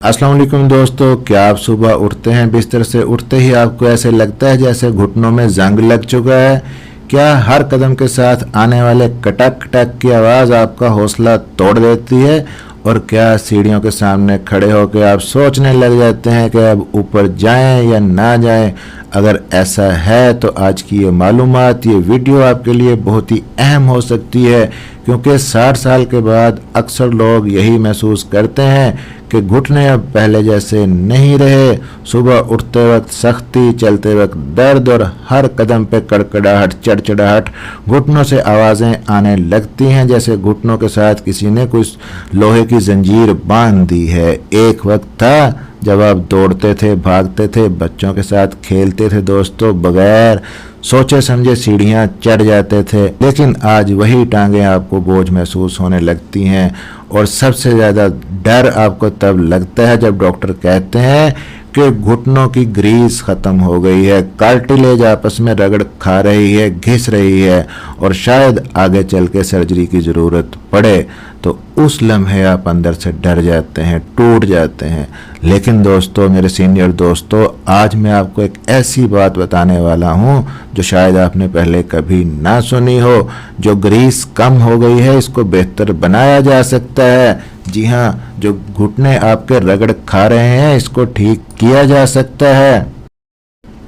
अस्सलाम वालेकुम दोस्तों, क्या आप सुबह उठते हैं बिस्तर से उठते ही आपको ऐसे लगता है जैसे घुटनों में जंग लग चुका है? क्या हर कदम के साथ आने वाले कटक कटक की आवाज़ आपका हौसला तोड़ देती है? और क्या सीढ़ियों के सामने खड़े होकर आप सोचने लग जाते हैं कि अब ऊपर जाएं या ना जाएं? अगर ऐसा है तो आज की ये मालूमात, ये वीडियो आपके लिए बहुत ही अहम हो सकती है, क्योंकि 60 साल के बाद अक्सर लोग यही महसूस करते हैं कि घुटने अब पहले जैसे नहीं रहे। सुबह उठते वक्त सख्ती, चलते वक्त दर्द और हर कदम पे कड़कड़ाहट, चढ़चढ़ाहट, घुटनों से आवाज़ें आने लगती हैं जैसे घुटनों के साथ किसी ने कुछ लोहे की जंजीर बांध दी है। एक वक्त था जब आप दौड़ते थे, भागते थे, बच्चों के साथ खेलते थे दोस्तों, बगैर सोचे समझे सीढ़ियां चढ़ जाते थे, लेकिन आज वही टांगें आपको बोझ महसूस होने लगती हैं। और सबसे ज़्यादा डर आपको तब लगता है जब डॉक्टर कहते हैं कि घुटनों की ग्रीस ख़त्म हो गई है, कार्टिलेज आपस में रगड़ खा रही है, घिस रही है और शायद आगे चल के सर्जरी की ज़रूरत पड़े। तो उस लम्हे आप अंदर से डर जाते हैं, टूट जाते हैं। लेकिन दोस्तों, मेरे सीनियर दोस्तों, आज मैं आपको एक ऐसी बात बताने वाला हूँ जो शायद आपने पहले कभी ना सुनी हो। जो ग्रीस कम हो गई है, इसको बेहतर बनाया जा सकता है। जी हाँ, जो घुटने आपके रगड़ खा रहे हैं, इसको ठीक किया जा सकता है।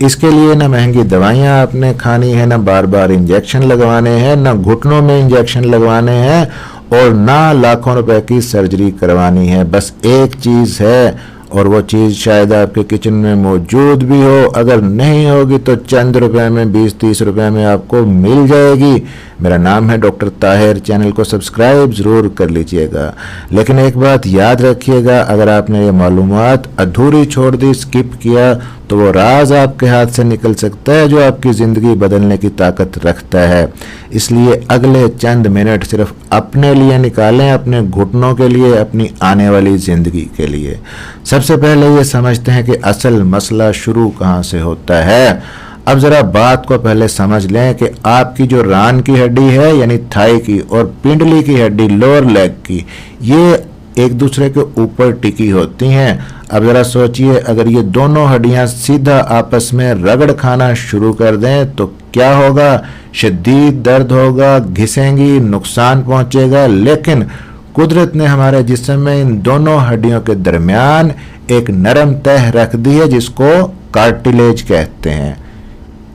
इसके लिए ना महंगी दवाइयाँ आपने खानी है, ना बार बार इंजेक्शन लगवाने हैं, ना घुटनों में इंजेक्शन लगवाने हैं और ना लाखों रुपए की सर्जरी करवानी है। बस एक चीज़ है, और वो चीज़ शायद आपके किचन में मौजूद भी हो। अगर नहीं होगी तो चंद रुपए में, 20-30 रुपए में आपको मिल जाएगी। मेरा नाम है डॉक्टर ताहिर। चैनल को सब्सक्राइब ज़रूर कर लीजिएगा। लेकिन एक बात याद रखिएगा, अगर आपने ये मालूमात अधूरी छोड़ दी, स्किप किया, तो वो राज आपके हाथ से निकल सकता है जो आपकी ज़िंदगी बदलने की ताकत रखता है। इसलिए अगले चंद मिनट सिर्फ अपने लिए निकालें, अपने घुटनों के लिए, अपनी आने वाली ज़िंदगी के लिए। सबसे पहले ये समझते हैं कि असल मसला शुरू कहाँ से होता है। अब ज़रा बात को पहले समझ लें कि आपकी जो रान की हड्डी है, यानी थाई की, और पिंडली की हड्डी, लोअर लेग की, ये एक दूसरे के ऊपर टिकी होती हैं। अब ज़रा सोचिए, अगर ये दोनों हड्डियां सीधा आपस में रगड़ खाना शुरू कर दें तो क्या होगा? शदीद दर्द होगा, घिसेंगी, नुकसान पहुंचेगा। लेकिन कुदरत ने हमारे जिस्म में इन दोनों हड्डियों के दरमियान एक नरम तह रख दी है जिसको कार्टिलेज कहते हैं।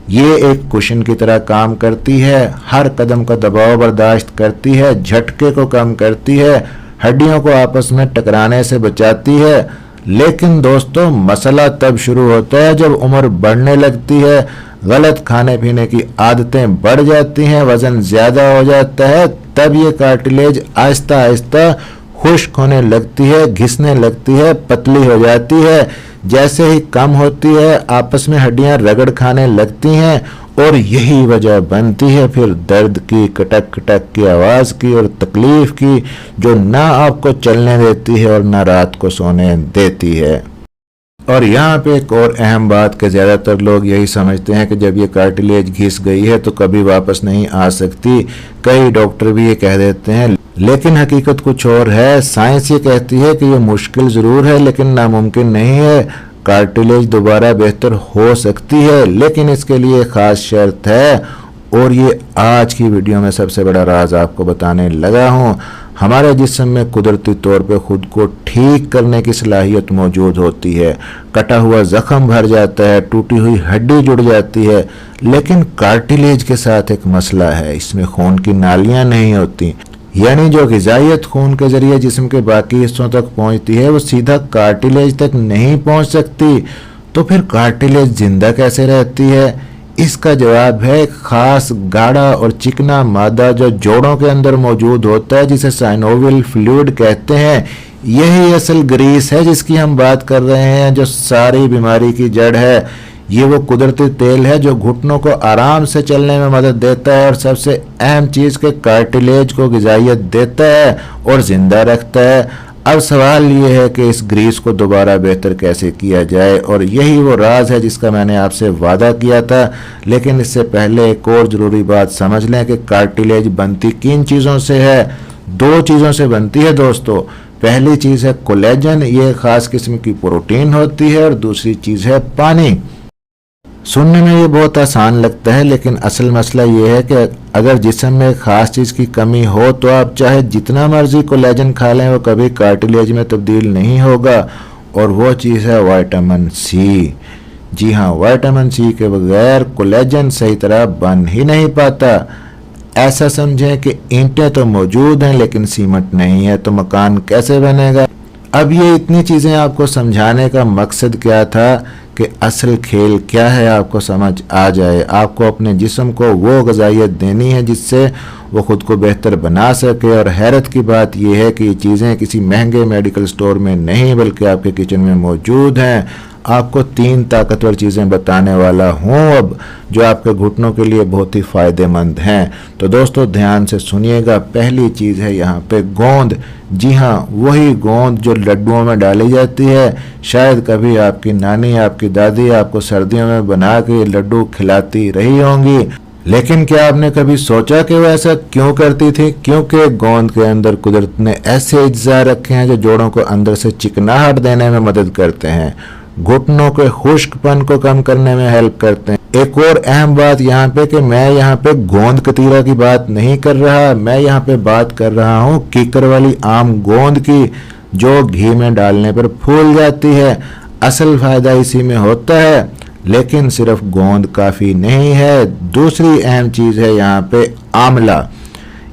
ये एक कुशन की तरह काम करती है, हर कदम का दबाव बर्दाश्त करती है, झटके को कम करती है, हड्डियों को आपस में टकराने से बचाती है। लेकिन दोस्तों, मसला तब शुरू होता है जब उम्र बढ़ने लगती है, गलत खाने पीने की आदतें बढ़ जाती हैं, वजन ज़्यादा हो जाता है। तब ये कार्टिलेज आहिस्ता आहिस्ता खुश्क होने लगती है, घिसने लगती है, पतली हो जाती है। जैसे ही कम होती है, आपस में हड्डियां रगड़ खाने लगती हैं और यही वजह बनती है फिर दर्द की, कटक कटक की आवाज़ की और तकलीफ की, जो ना आपको चलने देती है और ना रात को सोने देती है। और यहाँ पे एक और अहम बात कि ज़्यादातर लोग यही समझते हैं कि जब ये कार्टिलेज घिस गई है तो कभी वापस नहीं आ सकती। कई डॉक्टर भी ये कह देते हैं, लेकिन हकीकत कुछ और है। साइंस ये कहती है कि ये मुश्किल ज़रूर है लेकिन नामुमकिन नहीं है। कार्टिलेज दोबारा बेहतर हो सकती है, लेकिन इसके लिए ख़ास शर्त है, और ये आज की वीडियो में सबसे बड़ा राज आपको बताने लगा हूँ। हमारे जिस्म में कुदरती तौर पे खुद को ठीक करने की सलाहियत मौजूद होती है। कटा हुआ ज़ख्म भर जाता है, टूटी हुई हड्डी जुड़ जाती है, लेकिन कार्टिलेज के साथ एक मसला है, इसमें खून की नालियाँ नहीं होती। यानी जो ग़िज़ाइयत खून के ज़रिए जिस्म के बाकी हिस्सों तक पहुँचती है, वो सीधा कार्टिलेज तक नहीं पहुँच सकती। तो फिर कार्टिलेज ज़िंदा कैसे रहती है? इसका जवाब है एक ख़ास गाढ़ा और चिकना मादा जो जोड़ों के अंदर मौजूद होता है, जिसे साइनोवियल फ्लूइड कहते हैं। यही असल ग्रीस है जिसकी हम बात कर रहे हैं, जो सारी बीमारी की जड़ है। ये वो कुदरती तेल है जो घुटनों को आराम से चलने में मदद देता है और सबसे अहम चीज़ के कार्टिलेज को ग़िज़ाइयत देता है और ज़िंदा रखता है। अब सवाल ये है कि इस ग्रीस को दोबारा बेहतर कैसे किया जाए, और यही वो राज है जिसका मैंने आपसे वादा किया था। लेकिन इससे पहले एक और ज़रूरी बात समझ लें कि कार्टिलेज बनती किन चीज़ों से है। दो चीज़ों से बनती है दोस्तों। पहली चीज है कोलेजन, ये खास किस्म की प्रोटीन होती है, और दूसरी चीज है पानी। सुनने में ये बहुत आसान लगता है, लेकिन असल मसला ये है कि अगर जिस्म में खास चीज की कमी हो तो आप चाहे जितना मर्जी कोलेजन खा लें, वो कभी कार्टिलेज में तब्दील नहीं होगा, और वो चीज है विटामिन सी। जी हाँ, विटामिन सी के बगैर कोलेजन सही तरह बन ही नहीं पाता। ऐसा समझें कि ईंटें तो मौजूद हैं लेकिन सीमेंट नहीं है, तो मकान कैसे बनेगा। अब ये इतनी चीज़ें आपको समझाने का मकसद क्या था कि असल खेल क्या है आपको समझ आ जाए। आपको अपने जिस्म को वो ग़िज़ाइयत देनी है जिससे वो ख़ुद को बेहतर बना सके। और हैरत की बात यह है कि ये चीज़ें किसी महंगे मेडिकल स्टोर में नहीं बल्कि आपके किचन में मौजूद हैं। आपको 3 ताकतवर चीज़ें बताने वाला हूँ अब, जो आपके घुटनों के लिए बहुत ही फ़ायदेमंद हैं। तो दोस्तों ध्यान से सुनिएगा। पहली चीज़ है यहाँ पे गोंद। जी हाँ, वही गोंद जो लड्डुओं में डाली जाती है। शायद कभी आपकी नानी, आपकी दादी आपको सर्दियों में बना के लड्डू खिलाती रही होंगी, लेकिन क्या आपने कभी सोचा कि वो ऐसा क्यों करती थी? क्योंकि गोंद के अंदर कुदरत ने ऐसे अज्जा रखे हैं जो जोड़ों को अंदर से चिकनाहट देने में मदद करते हैं, घुटनों के खुश्कपन को कम करने में हेल्प करते हैं। एक और अहम बात यहाँ पे कि मैं यहाँ पे गोंद कतीरा की बात नहीं कर रहा, मैं यहाँ पे बात कर रहा हूँ कीकर वाली आम गोंद की, जो घी में डालने पर फूल जाती है। असल फायदा इसी में होता है, लेकिन सिर्फ गोंद काफ़ी नहीं है। दूसरी अहम चीज़ है यहाँ पे आंवला।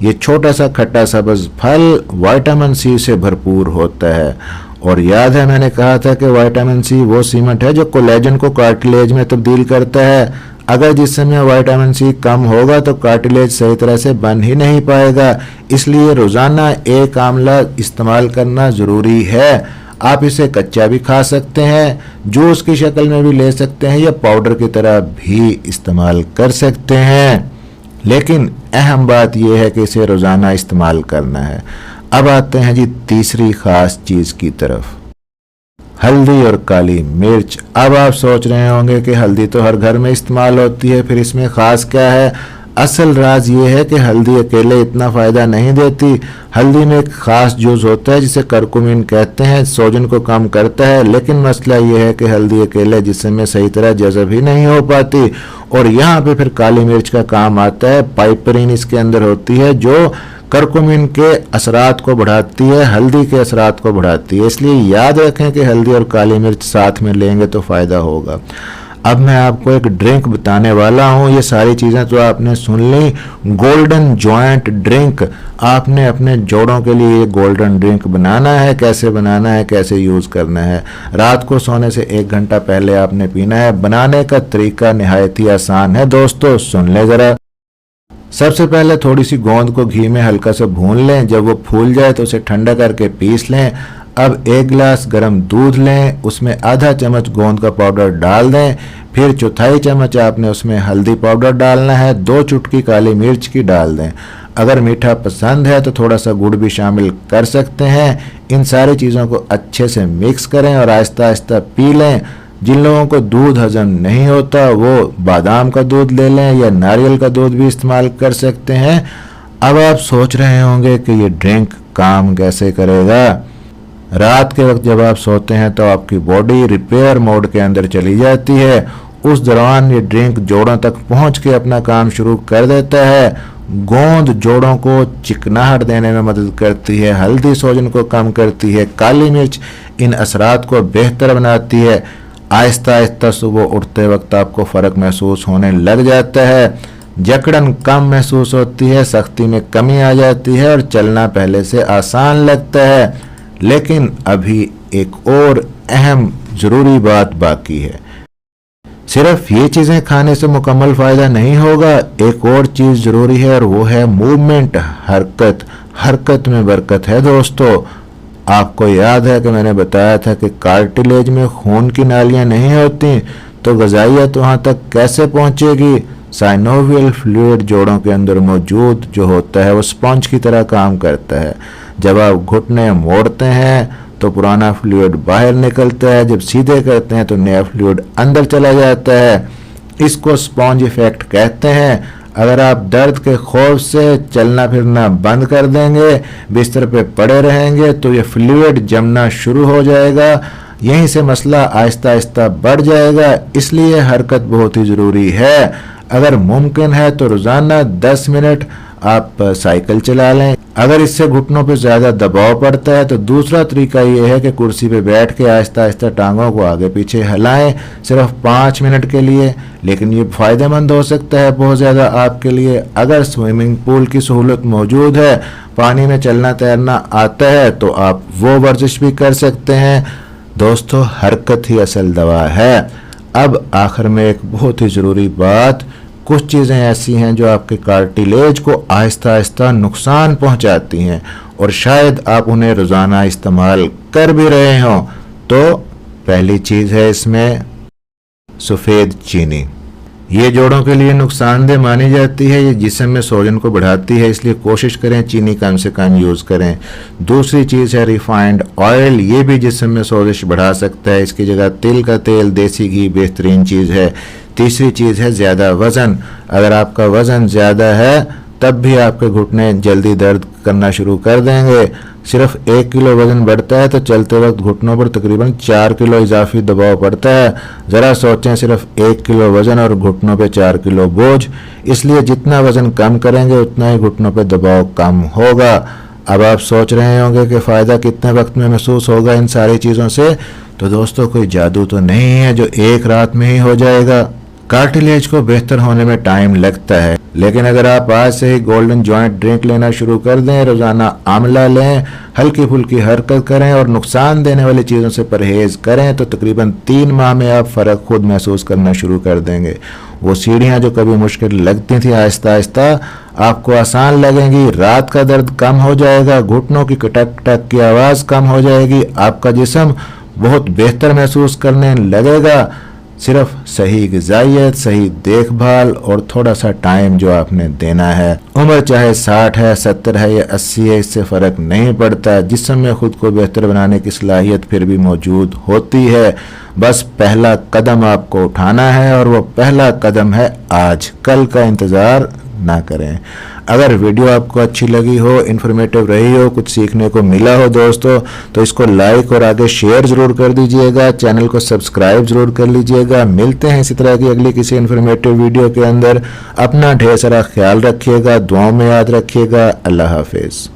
ये छोटा सा खट्टा सब्ज फल विटामिन सी से भरपूर होता है। और याद है मैंने कहा था कि विटामिन सी वो सीमेंट है जो कोलेजन को कार्टिलेज में तब्दील करता है। अगर जिस्म में विटामिन सी कम होगा तो कार्टिलेज सही तरह से बन ही नहीं पाएगा। इसलिए रोज़ाना एक आंवला इस्तेमाल करना ज़रूरी है। आप इसे कच्चा भी खा सकते हैं, जूस की शक्ल में भी ले सकते हैं, या पाउडर की तरह भी इस्तेमाल कर सकते हैं। लेकिन अहम बात यह है कि इसे रोज़ाना इस्तेमाल करना है। अब आते हैं जी तीसरी खास चीज़ की तरफ, हल्दी और काली मिर्च। अब आप सोच रहे होंगे कि हल्दी तो हर घर में इस्तेमाल होती है, फिर इसमें ख़ास क्या है? असल राज ये है कि हल्दी अकेले इतना फ़ायदा नहीं देती। हल्दी में एक ख़ास जूस होता है जिसे करकुमिन कहते हैं, सोजन को कम करता है। लेकिन मसला ये है कि हल्दी अकेले जिस्म में सही तरह जज़ब ही नहीं हो पाती, और यहाँ पे फिर काली मिर्च का काम आता है। पाइपरिन इसके अंदर होती है जो करकुमिन के असरात को बढ़ाती है, हल्दी के असरात को बढ़ाती है। इसलिए याद रखें कि हल्दी और काली मिर्च साथ में लेंगे तो फ़ायदा होगा। अब मैं आपको एक ड्रिंक बताने वाला हूँ। ये सारी चीज़ें तो आपने सुन ली। गोल्डन जॉइंट ड्रिंक, आपने अपने जोड़ों के लिए ये गोल्डन ड्रिंक बनाना है। कैसे बनाना है, कैसे यूज़ करना है? रात को सोने से 1 घंटा पहले आपने पीना है। बनाने का तरीका नहायत ही आसान है दोस्तों, सुन लें ज़रा। सबसे पहले थोड़ी सी गोंद को घी में हल्का सा भून लें। जब वो फूल जाए तो उसे ठंडा करके पीस लें। अब 1 गिलास गर्म दूध लें, उसमें आधा चम्मच गोंद का पाउडर डाल दें। फिर चौथाई चम्मच आपने उसमें हल्दी पाउडर डालना है। 2 चुटकी काली मिर्च की डाल दें। अगर मीठा पसंद है तो थोड़ा सा गुड़ भी शामिल कर सकते हैं। इन सारी चीज़ों को अच्छे से मिक्स करें और आहिस्ता आहिस्ता पी लें। जिन लोगों को दूध हजम नहीं होता वो बादाम का दूध ले लें या नारियल का दूध भी इस्तेमाल कर सकते हैं। अब आप सोच रहे होंगे कि ये ड्रिंक काम कैसे करेगा। रात के वक्त जब आप सोते हैं तो आपकी बॉडी रिपेयर मोड के अंदर चली जाती है। उस दौरान ये ड्रिंक जोड़ों तक पहुंच के अपना काम शुरू कर देता है। गोंद जोड़ों को चिकनाहट देने में मदद करती है, हल्दी सोजन को कम करती है, काली मिर्च इन असरात को बेहतर बनाती है। आहिस्ता आहिस्ता सुबह उठते वक्त आपको फ़र्क महसूस होने लग जाता है। जकड़न कम महसूस होती है, सख्ती में कमी आ जाती है और चलना पहले से आसान लगता है। लेकिन अभी एक और अहम ज़रूरी बात बाकी है। सिर्फ ये चीज़ें खाने से मुकम्मल फ़ायदा नहीं होगा, एक और चीज़ ज़रूरी है और वो है मूवमेंट, हरकत। हरकत में बरकत है दोस्तों। आपको याद है कि मैंने बताया था कि कार्टिलेज में खून की नालियाँ नहीं होती, तो ग़िज़ाइयत वहाँ तक कैसे पहुँचेगी? साइनोवियल फ्लूइड जोड़ों के अंदर मौजूद जो होता है वो स्पंज की तरह काम करता है। जब आप घुटने मोड़ते हैं तो पुराना फ्लूइड बाहर निकलता है, जब सीधे करते हैं तो नया फ्लूइड अंदर चला जाता है। इसको स्पंज इफेक्ट कहते हैं। अगर आप दर्द के खौफ से चलना फिरना बंद कर देंगे, बिस्तर पे पड़े रहेंगे, तो ये फ्लूइड जमना शुरू हो जाएगा। यहीं से मसला आहिस्ता आहिस्ता बढ़ जाएगा। इसलिए हरकत बहुत ही ज़रूरी है। अगर मुमकिन है तो रोज़ाना 10 मिनट आप साइकिल चला लें। अगर इससे घुटनों पे ज़्यादा दबाव पड़ता है तो दूसरा तरीका ये है कि कुर्सी पे बैठ के आहिस्ता आहिस्ता टांगों को आगे पीछे हिलाएं, सिर्फ 5 मिनट के लिए। लेकिन ये फ़ायदेमंद हो सकता है बहुत ज़्यादा आपके लिए। अगर स्विमिंग पूल की सहूलत मौजूद है, पानी में चलना तैरना आता है, तो आप वो वर्जिश भी कर सकते हैं। दोस्तों, हरकत ही असल दवा है। अब आखिर में एक बहुत ही ज़रूरी बात, कुछ चीज़ें ऐसी हैं जो आपके कार्टिलेज को आहिस्ता आहिस्ता नुकसान पहुंचाती हैं और शायद आप उन्हें रोज़ाना इस्तेमाल कर भी रहे हों। तो पहली चीज़ है इसमें सफ़ेद चीनी। ये जोड़ों के लिए नुकसानदेह मानी जाती है। ये जिस्म में सोजन को बढ़ाती है, इसलिए कोशिश करें चीनी कम से कम यूज़ करें। दूसरी चीज़ है रिफाइंड ऑयल। ये भी जिस्म में सोजिश बढ़ा सकता है। इसकी जगह तिल का तेल, देसी घी बेहतरीन चीज़ है। तीसरी चीज़ है ज़्यादा वज़न। अगर आपका वज़न ज़्यादा है तब भी आपके घुटने जल्दी दर्द करना शुरू कर देंगे। सिर्फ 1 किलो वज़न बढ़ता है तो चलते वक्त घुटनों पर तकरीबन 4 किलो इजाफी दबाव पड़ता है। ज़रा सोचें, सिर्फ 1 किलो वज़न और घुटनों पे 4 किलो बोझ। इसलिए जितना वज़न कम करेंगे उतना ही घुटनों पे दबाव कम होगा। अब आप सोच रहे होंगे कि फ़ायदा कितने वक्त में महसूस होगा इन सारी चीज़ों से। तो दोस्तों, कोई जादू तो नहीं है जो एक रात में ही हो जाएगा। कार्टिलेज को बेहतर होने में टाइम लगता है, लेकिन अगर आप आज से ही गोल्डन जॉइंट ड्रिंक लेना शुरू कर दें, रोज़ाना आंवला लें, हल्की फुल्की हरकत करें और नुकसान देने वाली चीज़ों से परहेज़ करें, तो तकरीबन 3 माह में आप फ़र्क खुद महसूस करना शुरू कर देंगे। वो सीढ़ियाँ जो कभी मुश्किल लगती थी आहिस्ता आहिस्ता आपको आसान लगेंगी। रात का दर्द कम हो जाएगा, घुटनों की कटक टक की आवाज़ कम हो जाएगी, आपका जिस्म बहुत बेहतर महसूस करने लगेगा। सिर्फ सही ग़िज़ाइयत, सही देखभाल और थोड़ा सा टाइम जो आपने देना है। उम्र चाहे 60 है, 70 है या 80 है, इससे फ़र्क नहीं पड़ता। जिस्म में खुद को बेहतर बनाने की सलाहियत फिर भी मौजूद होती है। बस पहला कदम आपको उठाना है और वो पहला कदम है आज। कल का इंतज़ार ना करें। अगर वीडियो आपको अच्छी लगी हो, इन्फॉर्मेटिव रही हो, कुछ सीखने को मिला हो दोस्तों, तो इसको लाइक और आगे शेयर ज़रूर कर दीजिएगा। चैनल को सब्सक्राइब ज़रूर कर लीजिएगा। मिलते हैं इसी तरह की अगली किसी इन्फॉर्मेटिव वीडियो के अंदर। अपना ढेर सारा ख्याल रखिएगा, दुआओं में याद रखिएगा। अल्लाह हाफिज़।